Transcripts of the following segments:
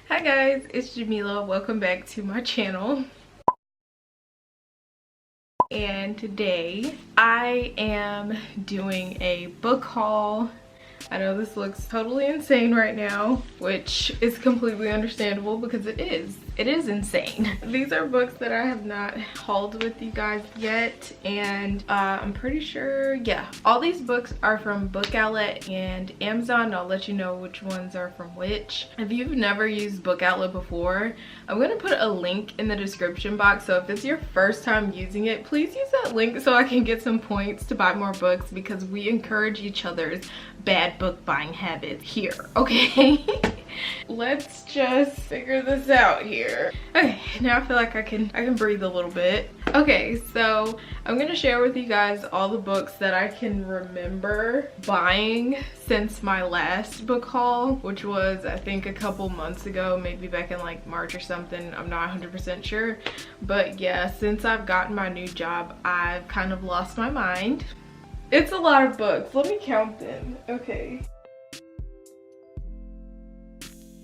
Hi guys, it's Jamila. Welcome back to my channel. And today I am doing a book haul. I know this looks totally insane right now, which is completely understandable because it is insane. These are books that I have not hauled with you guys yet, and I'm pretty sure, yeah, all these books are from Book Outlet and Amazon. I'll let you know which ones are from which. If you've never used Book Outlet before, I'm gonna put a link in the description box, so if it's your first time using it, please use that link so I can get some points to buy more books, because we encourage each other's bad book buying habits here, okay? Let's just figure this out here. Okay, now I feel like I can breathe a little bit. Okay, so I'm gonna share with you guys all the books that I can remember buying since my last book haul, which was I think a couple months ago, maybe back in like March or something. I'm not 100% sure, but yeah, since I've gotten my new job, I've kind of lost my mind. It's a lot of books. Let me count them. Okay.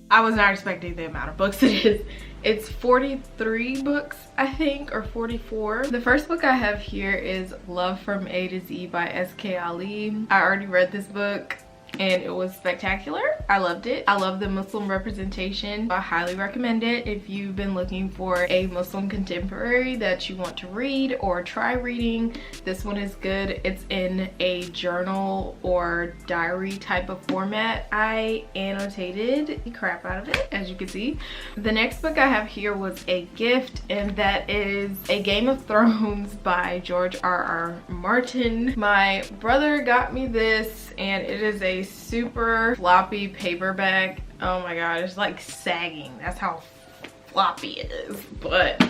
I was not expecting the amount of books it is. It's 43 books, I think, or 44. The first book I have here is Love from A to Z by S.K. Ali. I already read this book and it was spectacular. I loved it. I love the Muslim representation. I highly recommend it if you've been looking for a Muslim contemporary that you want to read or try reading. This one is good. It's in a journal or diary type of format. I annotated the crap out of it, as you can see. The next book I have here was a gift, and that is A Game of Thrones by George R.R. Martin. My brother got me this, and it is a super floppy paperback. Oh my god, it's like sagging. That's how floppy it is. But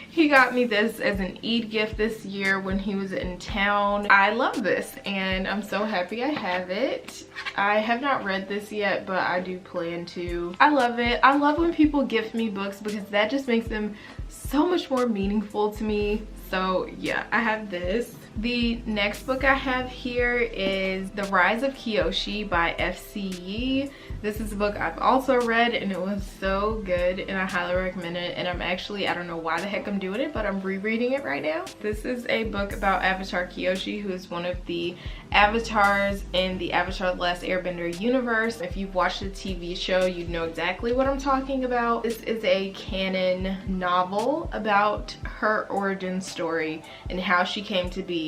he got me this as an Eid gift this year when he was in town. I love this and I'm so happy I have it. I have not read this yet, but I do plan to. I love it. I love when people gift me books because that just makes them so much more meaningful to me. So yeah, I have this. The next book I have here is The Rise of Kyoshi by F.C. Yee. This is a book I've also read and it was so good and I highly recommend it. And I'm actually, I don't know why the heck I'm doing it, but I'm rereading it right now. This is a book about Avatar Kyoshi, who is one of the avatars in the Avatar The Last Airbender universe. If you've watched the TV show, you'd know exactly what I'm talking about. This is a canon novel about her origin story and how she came to be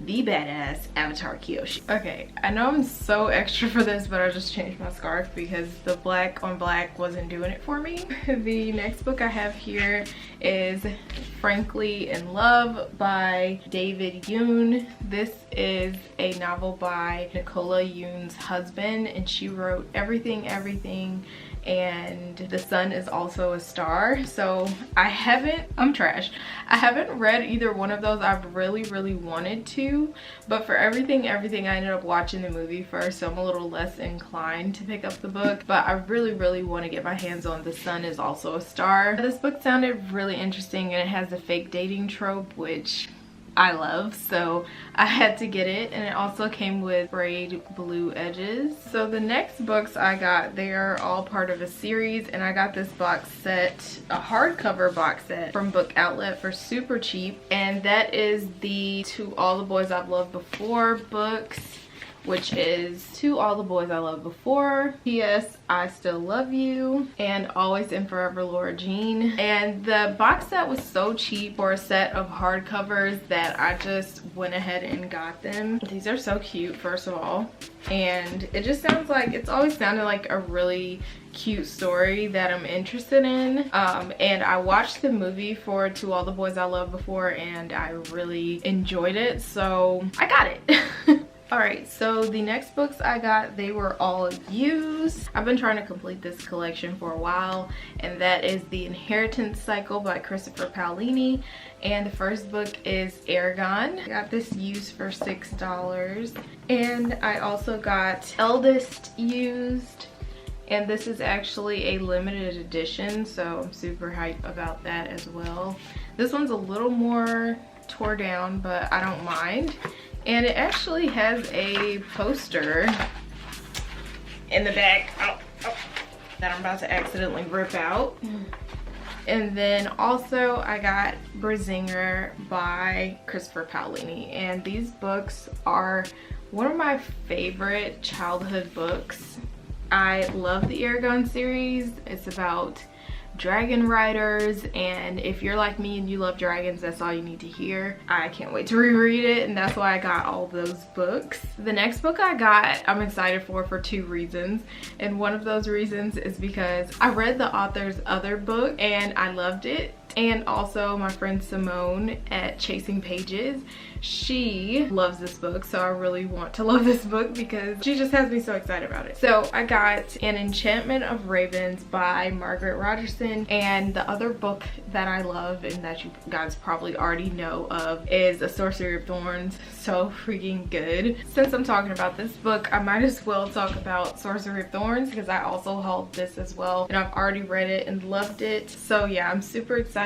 the badass Avatar Kyoshi. Okay, I know I'm so extra for this, but I just changed my scarf because the black on black wasn't doing it for me. The next book I have here is Frankly in Love by David Yoon. This is a novel by Nicola Yoon's husband, and she wrote Everything, Everything, and The Sun is Also a Star. So I'm trash. I haven't read either one of those. I've really wanted to, but for Everything, Everything, I ended up watching the movie first, so I'm a little less inclined to pick up the book, but I really want to get my hands on The Sun is Also a Star. This book sounded really interesting and it has a fake dating trope, which I love, so I had to get it, and it also came with frayed blue edges. So the next books I got, they are all part of a series, and I got this box set, a hardcover box set from Book Outlet for super cheap, and that is the To All the Boys I've Loved Before books, which is To All the Boys I Loved Before, P.S. I Still Love You, and Always and Forever Laura Jean. And the box set was so cheap for a set of hardcovers that I just went ahead and got them. These are so cute, first of all, and it just sounds like, it's always sounded like a really cute story that I'm interested in. And I watched the movie for To All the Boys I Loved Before and I really enjoyed it, so I got it. Alright, so the next books I got, they were all used. I've been trying to complete this collection for a while, and that is The Inheritance Cycle by Christopher Paolini. And the first book is Aragon. I got this used for $6. And I also got Eldest used. And this is actually a limited edition, so I'm super hyped about that as well. This one's a little more tore down, but I don't mind. And it actually has a poster in the back. that I'm about to accidentally rip out. And then also I got Brazinger by Christopher Paolini, and these books are one of my favorite childhood books. I love the Eragon series. It's about dragon riders, and if you're like me and you love dragons, that's all you need to hear. I can't wait to reread it, and that's why I got all those books. The next book I got, I'm excited for 2 reasons, and one of those reasons is because I read the author's other book and I loved it. And also my friend Simone at Chasing Pages, she loves this book, so I really want to love this book because she just has me so excited about it. So I got An Enchantment of Ravens by Margaret Rogerson, and the other book that I love and that you guys probably already know of is A Sorcery of Thorns. So freaking good. Since I'm talking about this book, I might as well talk about Sorcery of Thorns because I also hauled this as well, and I've already read it and loved it. So yeah, I'm super excited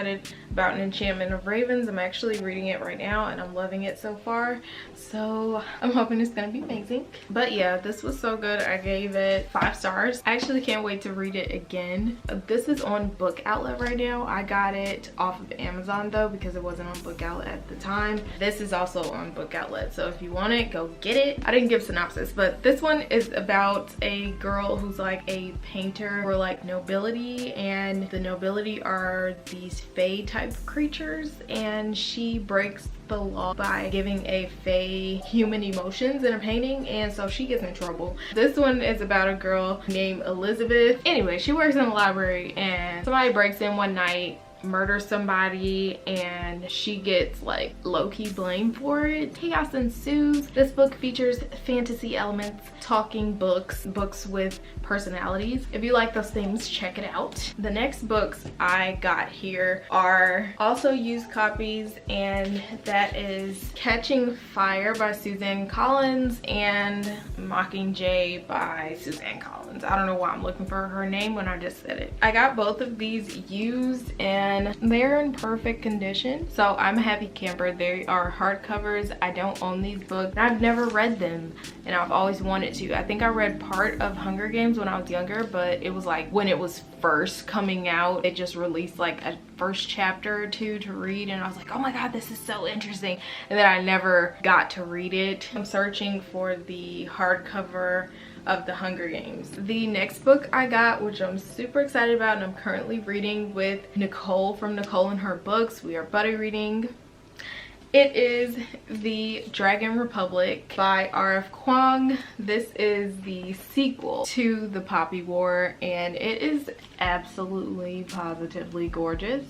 about An Enchantment of Ravens. I'm actually reading it right now and I'm loving it so far, so I'm hoping it's gonna be amazing. But yeah, this was so good. I gave it 5 stars. I actually can't wait to read it again. This is on Book Outlet right now. I got it off of Amazon though because it wasn't on Book Outlet at the time. This is also on Book Outlet, so if you want it, go get it. I didn't give synopsis, but this one is about a girl who's like a painter for like nobility, and the nobility are these fae type creatures, and she breaks the law by giving a fae human emotions in a painting, and so she gets in trouble. This one is about a girl named Elizabeth. Anyway, she works in a library and somebody breaks in one night, murders somebody, and she gets like low-key blamed for it. Chaos ensues. This book features fantasy elements, talking books, books with personalities. If you like those things, check it out. The next books I got here are also used copies, and that is Catching Fire by Suzanne Collins and Mockingjay by Suzanne Collins. I don't know why I'm looking for her name when I just said it. I got both of these used and they're in perfect condition, so I'm a happy camper. They are hardcovers. I don't own these books and I've never read them, and I've always wanted to. I think I read part of Hunger Games when I was younger, but it was like when it was first coming out. They just released like a first chapter or 2 to read, and I was like, oh my god, this is so interesting, and then I never got to read it. I'm searching for the hardcover of the Hunger Games. The next book I got, which I'm super excited about and I'm currently reading with Nicole from Nicole and Her Books. We are buddy reading. It is The Dragon Republic by R.F. Kuang. This is the sequel to The Poppy War, and it is absolutely positively gorgeous,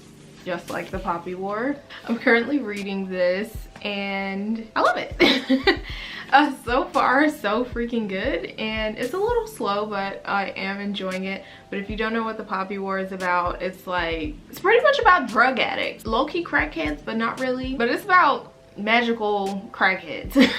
just like The Poppy War. I'm currently reading this and I love it. So far, so freaking good, and it's a little slow, but I am enjoying it. But if you don't know what The Poppy War is about, it's like, it's pretty much about drug addicts, low-key crackheads, but not really. But it's about magical crackheads.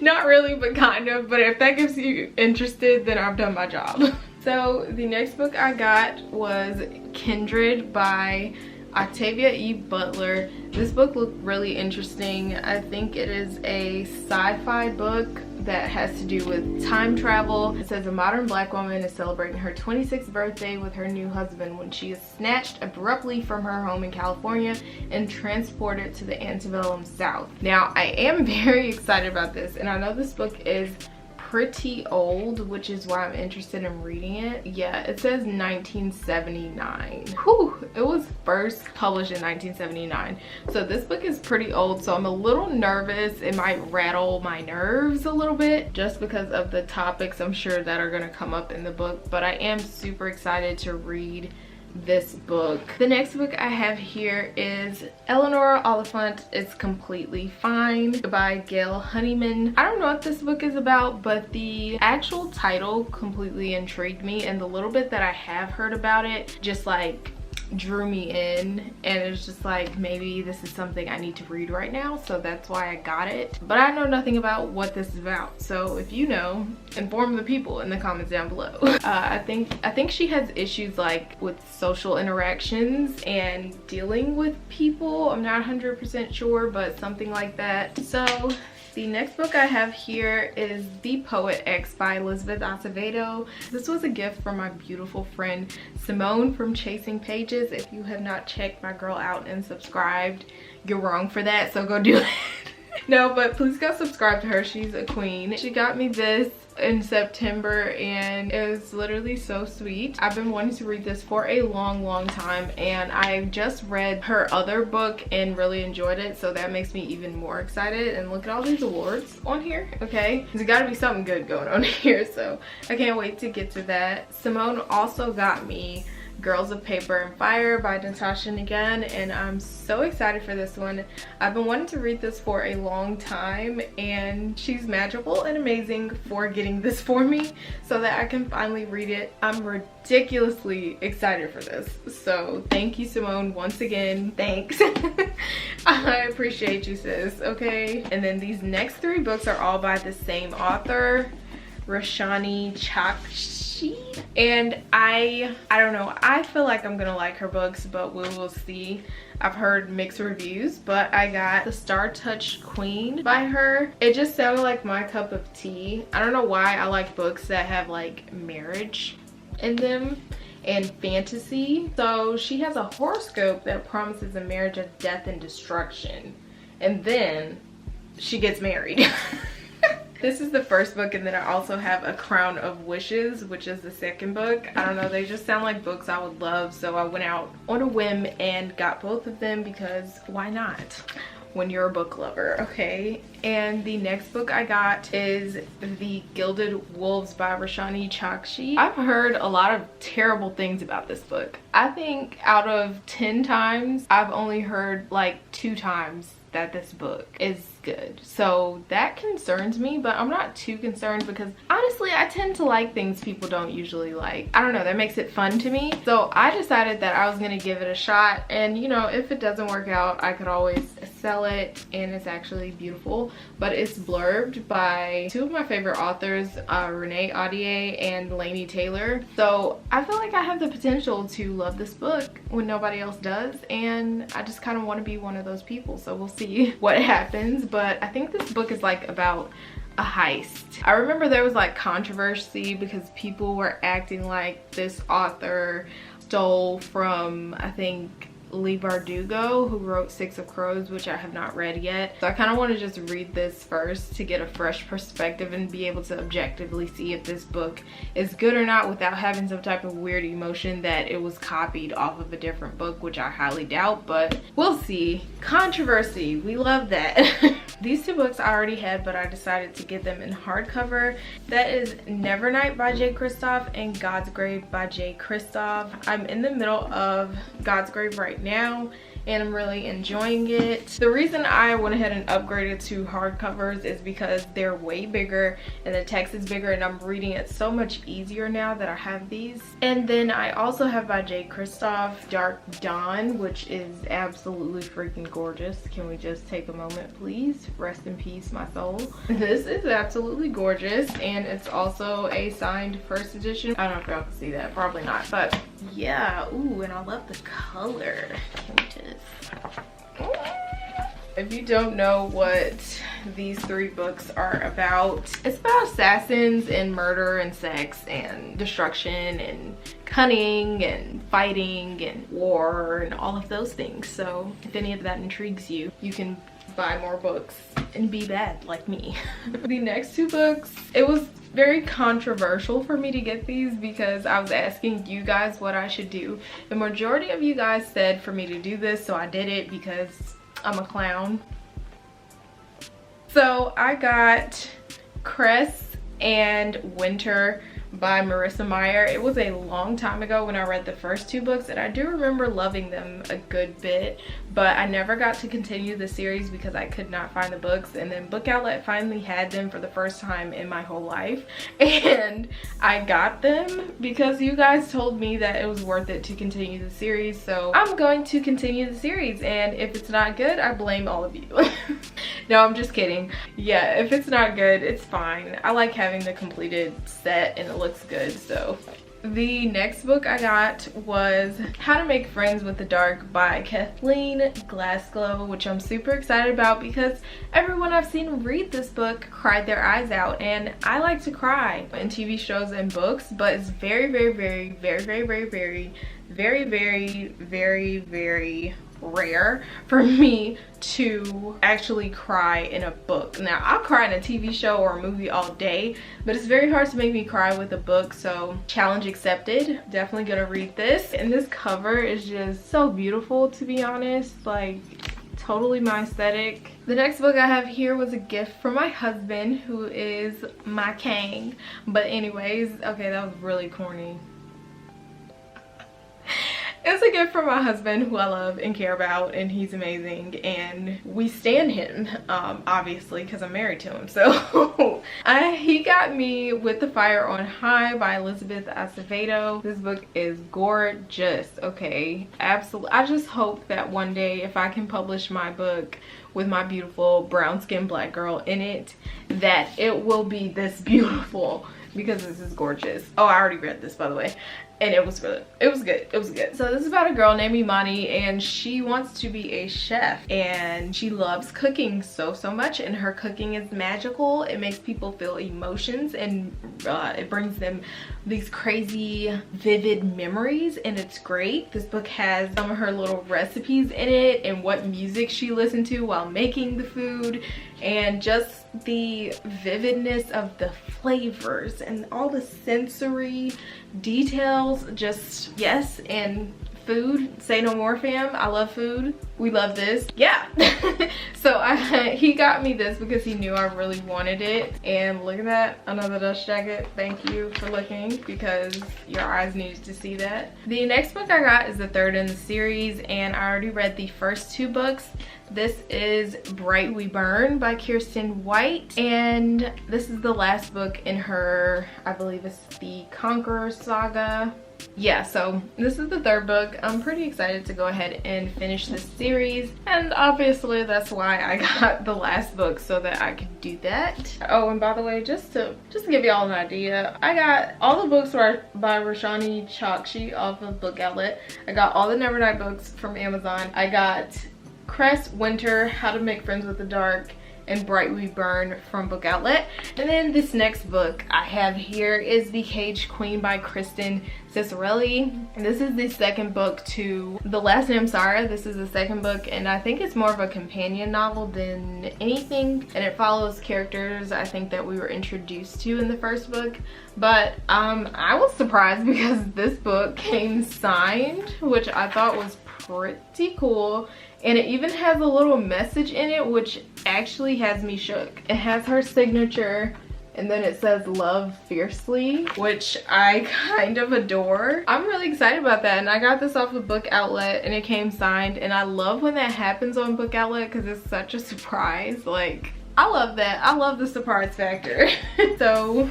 Not really, but kind of. But if that gets you interested, then I've done my job. So the next book I got was Kindred by Octavia E. Butler. This book looked really interesting. I think it is a sci-fi book that has to do with time travel. It says a modern black woman is celebrating her 26th birthday with her new husband when she is snatched abruptly from her home in California and transported to the antebellum South. Now, I am very excited about this, and I know this book is pretty old, which is why I'm interested in reading it. Yeah, it says 1979. Whew, it was first published in 1979. So this book is pretty old, so I'm a little nervous. It might rattle my nerves a little bit just because of the topics I'm sure that are gonna come up in the book, but I am super excited to read this book. The next book I have here is Eleanor Oliphant Is Completely Fine by Gail Honeyman. I don't know what this book is about, but the actual title completely intrigued me, and the little bit that I have heard about it just like drew me in, and it's just like, maybe this is something I need to read right now, so that's why I got it. But I know nothing about what this is about, so if you know, inform the people in the comments down below. I think she has issues like with social interactions and dealing with people. I'm not 100% sure, but something like that. So The next book I have here is The Poet X by Elizabeth Acevedo. This was a gift from my beautiful friend Simone from Chasing Pages. If you have not checked my girl out and subscribed, you're wrong for that, so go do it. No, but please go subscribe to her. She's a queen. She got me this in September and it was literally so sweet. I've been wanting to read this for a long time, and I just read her other book and really enjoyed it, so that makes me even more excited. And look at all these awards on here. Okay, there's got to be something good going on here, so I can't wait to get to that. Simone also got me Girls of Paper and Fire by Natasha Nagan, and I'm so excited for this one. I've been wanting to read this for a long time, and she's magical and amazing for getting this for me so that I can finally read it. I'm ridiculously excited for this, so thank you, Simone, once again. Thanks. I appreciate you, sis. Okay, and then these next 3 books are all by the same author, Roshani Chokshi. And I don't know, I feel like I'm gonna like her books, but we will see. I've heard mixed reviews, but I got The Star Touched Queen by her. It just sounded like my cup of tea. I don't know why I like books that have like marriage in them and fantasy. So she has a horoscope that promises a marriage of death and destruction, and then she gets married. This is the first book, and then I also have A Crown of Wishes, which is the second book. I don't know, they just sound like books I would love, so I went out on a whim and got both of them because why not when you're a book lover, okay? And the next book I got is The Gilded Wolves by Roshani Chokshi. I've heard a lot of terrible things about this book. I think out of 10 times, I've only heard like 2 times that this book is good, so that concerns me, but I'm not too concerned because honestly I tend to like things people don't usually like. I don't know, that makes it fun to me, so I decided that I was gonna give it a shot, and you know, if it doesn't work out I could always sell it. And it's actually beautiful, but it's blurbed by 2 of my favorite authors, Renee Audier and Laini Taylor, so I feel like I have the potential to love this book when nobody else does, and I just kind of want to be one of those people, so we'll see what happens. But I think this book is like about a heist. I remember there was like controversy because people were acting like this author stole from, I think, Leigh Bardugo, who wrote 6 of Crows, which I have not read yet. So I kind of want to just read this first to get a fresh perspective and be able to objectively see if this book is good or not without having some type of weird emotion that it was copied off of a different book, which I highly doubt, but we'll see. Controversy, we love that. These 2 books I already had, but I decided to get them in hardcover. That is Nevernight by Jay Kristoff and God's Grave by Jay Kristoff. I'm in the middle of God's Grave right now, and I'm really enjoying it. The reason I went ahead and upgraded to hardcovers is because they're way bigger and the text is bigger, and I'm reading it so much easier now that I have these. And then I also have by Jay Kristoff Dark Dawn, which is absolutely freaking gorgeous. Can we just take a moment, please? Rest in peace, my soul. This is absolutely gorgeous, and it's also a signed first edition. I don't know if y'all can see that, probably not, but yeah. Ooh, and I love the color. Can we just... If you don't know what these 3 books are about, it's about assassins and murder and sex and destruction and cunning and fighting and war and all of those things. So if any of that intrigues you, you can buy more books and be bad like me. The next 2 books, it was very controversial for me to get these because I was asking you guys what I should do. The majority of you guys said for me to do this, so I did it because I'm a clown. So I got Cress and Winter by Marissa Meyer. It was a long time ago when I read the first 2 books, and I do remember loving them a good bit, but I never got to continue the series because I could not find the books. And then Book Outlet finally had them for the first time in my whole life, and I got them because you guys told me that it was worth it to continue the series, so I'm going to continue the series. And if it's not good, I blame all of you. No, I'm just kidding. Yeah, if it's not good, it's fine. I like having the completed set and it looks good, so The next book I got was How to Make Friends with the Dark by Kathleen Glasgow, which I'm super excited about because everyone I've seen read this book cried their eyes out, and I like to cry in TV shows and books, but it's very rare for me to actually cry in a book. Now, I'll cry in a TV show or a movie all day, but it's very hard to make me cry with a book, so challenge accepted. Definitely gonna read this. And this cover is just so beautiful, to be honest, like totally my aesthetic. The next book I have here was a gift from my husband, who is my king. But anyways, okay, that was really corny. It's a gift from my husband, who I love and care about, and he's amazing, and we stand him, obviously, because I'm married to him. So he got me With the Fire on High by Elizabeth Acevedo. This book is gorgeous, okay? Absolutely. I just hope that one day, if I can publish my book with my beautiful brown-skinned black girl in it, that it will be this beautiful, because this is gorgeous. Oh, I already read this, by the way. And it was good. So this is about a girl named Imani, and she wants to be a chef, and she loves cooking so much, and her cooking is magical. It makes people feel emotions, and it brings them these crazy vivid memories, and it's great. This book has some of her little recipes in it and what music she listened to while making the food, and just the vividness of the flavors and all the sensory details. Just yes. And food, say no more, fam. I love food. We love this. Yeah. So he got me this because he knew I really wanted it. And look at that, another dust jacket. Thank you for looking, because your eyes needed to see that. The next book I got is the third in the series, and I already read the first two books. This is Bright We Burn by Kirsten White, and this is the last book in her, I believe it's the Conqueror saga. Yeah, so this is the third book. I'm pretty excited to go ahead and finish this series, and obviously that's why I got the last book, so that I could do that. Oh, and by the way, just to give y'all an idea, I got all the books by Roshani Chokshi off of Book Outlet. I got all the Nevernight books from Amazon. I got Crest, Winter, How to Make Friends with the Dark, and Bright We Burn from Book Outlet. And then this next book I have here is The Caged Queen by Kristen Cicerelli. And this is the second book to The Last Name Sarah. This is the second book, and I think it's more of a companion novel than anything, and it follows characters I think that we were introduced to in the first book. But I was surprised because this book came signed, which I thought was pretty cool, and it even has a little message in it, which actually has me shook. It has her signature, and then it says "Love Fiercely," which I kind of adore. I'm really excited about that, and I got this off of Book Outlet, and it came signed, and I love when that happens on Book Outlet because it's such a surprise. Like, I love that. I love the surprise factor. So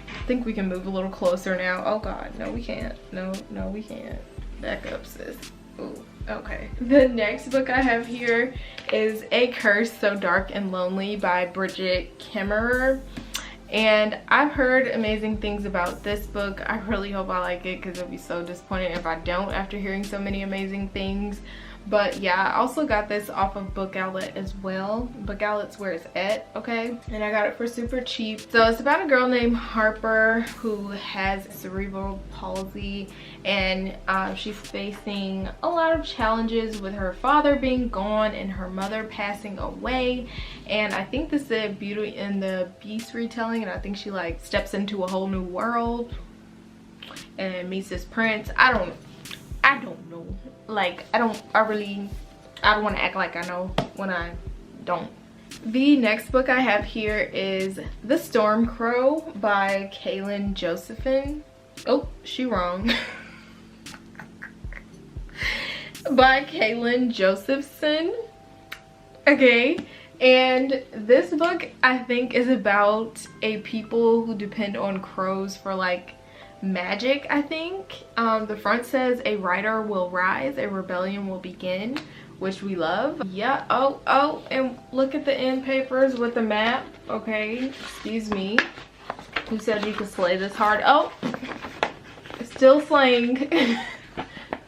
I think we can move a little closer now. Oh god, no we can't. No we can't. Back up, sis. Ooh. Okay, the next book I have here is A Curse So Dark and Lonely by Bridget Kemmerer, and I've heard amazing things about this book. I really hope I like it, because it would be so disappointing if I don't after hearing so many amazing things. But yeah, I also got this off of Book Outlet as well. Book Outlet's where it's at, okay? And I got it for super cheap. So it's about a girl named Harper who has cerebral palsy, and she's facing a lot of challenges with her father being gone and her mother passing away. And I think this is a Beauty and the Beast retelling, and I think she like steps into a whole new world and meets this prince. I don't know. Like, I don't want to act like I know when I don't. The next book I have here is The Storm Crow by Kaylin Josephine. Oh, she wrong. By Kaylin Josephson. Okay. And this book, I think, is about a people who depend on crows for like magic, I think. The front says a writer will rise, a rebellion will begin, which we love. Yeah. Oh, and look at the end papers with the map. Okay, excuse me. Who said you could slay this hard? Oh, it's Still slaying.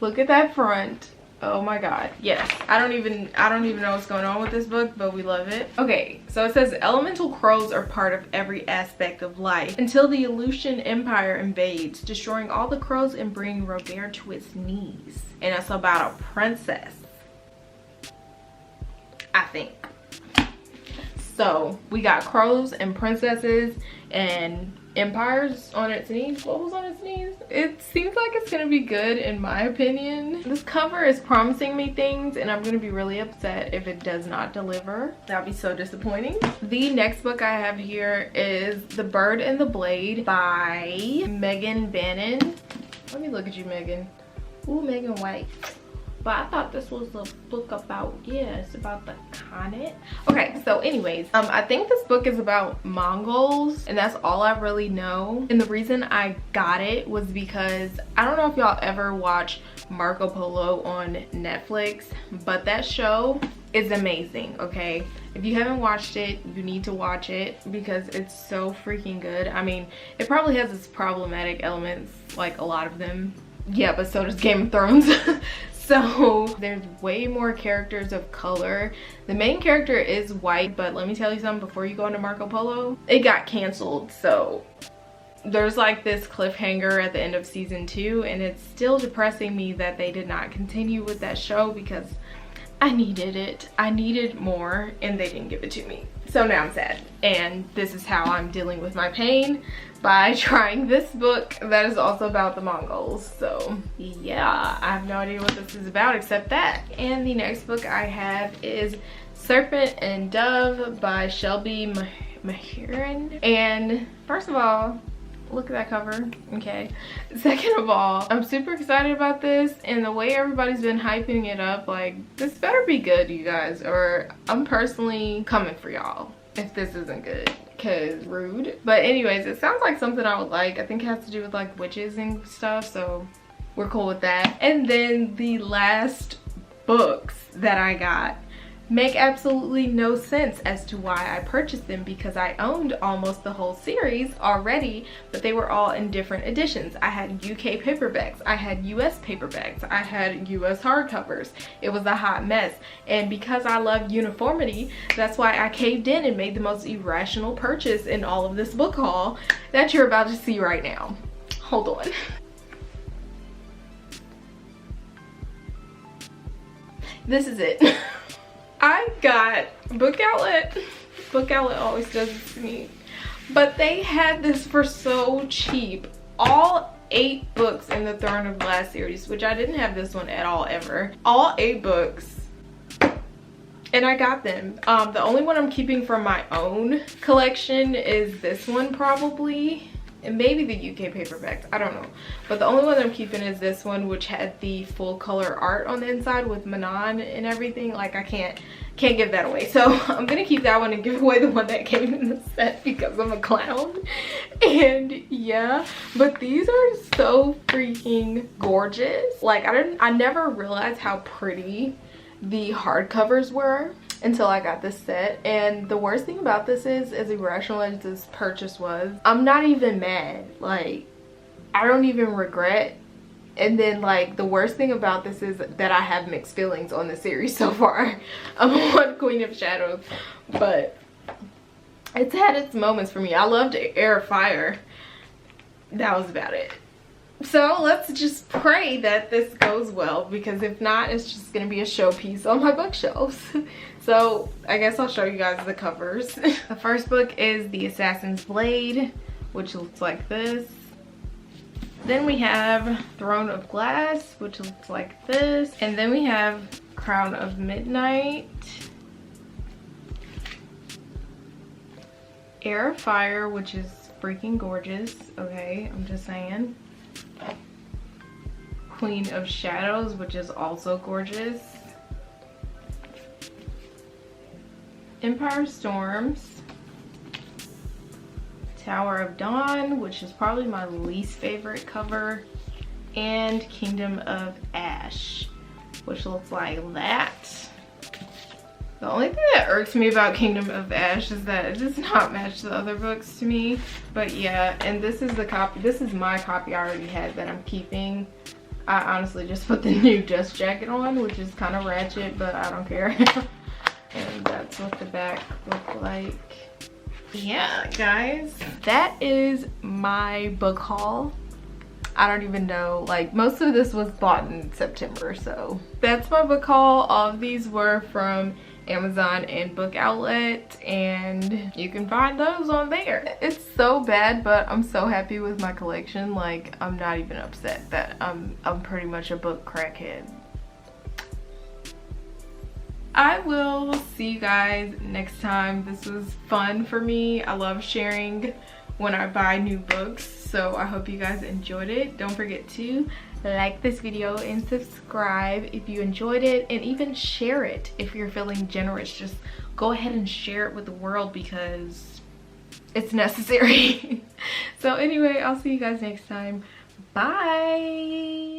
Look at that front. Oh my god. Yes. I don't even know what's going on with this book, but we love it. Okay, so it says elemental crows are part of every aspect of life until the Aleutian Empire invades, destroying all the crows and bringing Robert to its knees. And it's about a princess, I think. So we got crows and princesses and empires on its knees. What was on its knees? It seems like it's gonna be good in my opinion. This cover is promising me things and I'm gonna be really upset if it does not deliver. That'd be so disappointing. The next book I have here is The Bird and the Blade by Megan Bannon. Let me look at you, Megan. Ooh, Megan White. But I thought this was a book about, yeah, it's about the continent. Okay, so anyways, I think this book is about Mongols, and that's all I really know. And the reason I got it was because, I don't know if y'all ever watch Marco Polo on Netflix, but that show is amazing, okay? If you haven't watched it, you need to watch it because it's so freaking good. I mean, it probably has its problematic elements, like a lot of them. Yeah, but so does Game of Thrones. So there's way more characters of color. The main character is white, but let me tell you something, before you go into Marco Polo, it got canceled. So there's like this cliffhanger at the end of season 2, and it's still depressing me that they did not continue with that show because I needed it. I needed more and they didn't give it to me. So now I'm sad. And this is how I'm dealing with my pain, by trying this book that is also about the Mongols. So yeah, I have no idea what this is about except that. And the next book I have is Serpent and Dove by Shelby Maheran. And first of all, look at that cover. Okay, second of all, I'm super excited about this, and the way everybody's been hyping it up, like, this better be good, you guys, or I'm personally coming for y'all if this isn't good, because rude. But anyways, it sounds like something I would like. I think it has to do with like witches and stuff, so we're cool with that. And then the last books that I got make absolutely no sense as to why I purchased them, because I owned almost the whole series already, but they were all in different editions. I had UK paperbacks, I had US paperbacks, I had US hardcovers. It was a hot mess, and because I love uniformity, that's why I caved in and made the most irrational purchase in all of this book haul that you're about to see right now. Hold on. This is it. I got Book Outlet. Book Outlet always does this to me. But they had this for so cheap. All 8 books in the Throne of Glass series, which I didn't have this one at all ever. All 8 books. And I got them. The only one I'm keeping from my own collection is this one probably. And maybe the UK paperbacks, I don't know. But the only one I'm keeping is this one, which had the full color art on the inside with Manon and everything. Like, I can't give that away. So I'm gonna keep that one and give away the one that came in the set because I'm a clown. And yeah, but these are so freaking gorgeous. Like, I never realized how pretty the hardcovers were until I got this set. And the worst thing about this is, as irrational as this purchase was, I'm not even mad. Like, I don't even regret. And then, like, the worst thing about this is that I have mixed feelings on the series so far. I'm on Queen of Shadows, but it's had its moments for me. I loved Air of Fire. That was about it. So let's just pray that this goes well, because if not, it's just gonna be a showpiece on my bookshelves. So I guess I'll show you guys the covers. The first book is The Assassin's Blade, which looks like this. Then we have Throne of Glass, which looks like this. And then we have Crown of Midnight. Air of Fire, which is freaking gorgeous. Okay, I'm just saying. Queen of Shadows, which is also gorgeous. Empire Storms. Tower of Dawn, which is probably my least favorite cover. And Kingdom of Ash, which looks like that. The only thing that irks me about Kingdom of Ash is that it does not match the other books to me. But yeah, and this is the copy. This is my copy I already had that I'm keeping. I honestly just put the new dust jacket on, which is kind of ratchet, but I don't care. And that's what the back looked like. Yeah, guys, that is my book haul. I don't even know, like most of this was bought in September, so that's my book haul. All of these were from Amazon and Book Outlet, and you can find those on there. It's so bad, but I'm so happy with my collection. Like, I'm not even upset that I'm pretty much a book crackhead. I will see you guys next time. This was fun for me. I love sharing when I buy new books, so I hope you guys enjoyed it. Don't forget to like this video and subscribe if you enjoyed it, and even share it if you're feeling generous. Just go ahead and share it with the world because it's necessary. So anyway, I'll see you guys next time. Bye.